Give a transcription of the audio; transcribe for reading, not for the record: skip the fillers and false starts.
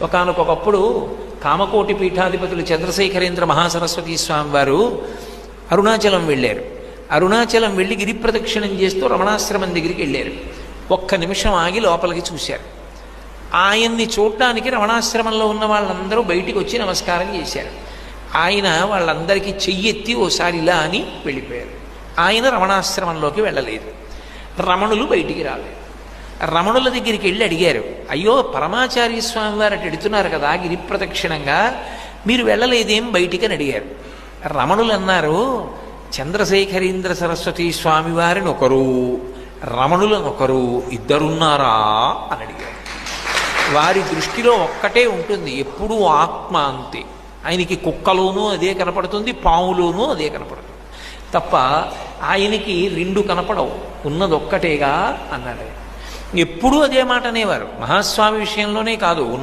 ఒకానొకప్పుడు కామకోటి పీఠాధిపతులు చంద్రశేఖరేంద్ర మహాసరస్వతీ స్వామి వారు అరుణాచలం వెళ్ళారు. అరుణాచలం వెళ్ళి గిరి ప్రదక్షిణం చేస్తూ రమణాశ్రమం దగ్గరికి వెళ్ళారు. ఒక్క నిమిషం ఆగి లోపలికి చూశారు. ఆయన్ని చూడటానికి రమణాశ్రమంలో ఉన్న వాళ్ళందరూ బయటికి వచ్చి నమస్కారం చేశారు. ఆయన వాళ్ళందరికీ చెయ్యెత్తి ఓసారి ఇలా అని వెళ్ళిపోయారు. ఆయన రమణాశ్రమంలోకి వెళ్ళలేదు. రమణులు బయటికి రాలేదు. రమణుల దగ్గరికి వెళ్ళి అడిగారు, అయ్యో పరమాచార్య స్వామి వారు అటు ఎడుతున్నారు కదా గిరి ప్రదక్షిణంగా, మీరు వెళ్ళలేదేం బయటికి అని అడిగారు. రమణులు అన్నారు, చంద్రశేఖరేంద్ర సరస్వతీ స్వామి వారిని ఒకరు, రమణులను ఒకరు, ఇద్దరున్నారా అని అడిగారు. వారి దృష్టిలో ఒక్కటే ఉంటుంది, ఎప్పుడూ ఆత్మ అంతే. ఆయనకి కుక్కలోనూ అదే కనపడుతుంది, పాములోనూ అదే కనపడుతుంది తప్ప ఆయనకి రెండు కనపడవు, ఉన్నదొక్కటేగా అన్నాడు. ఎప్పుడూ అదే మాట అనేవారు. మహాస్వామి విషయంలోనే కాదు,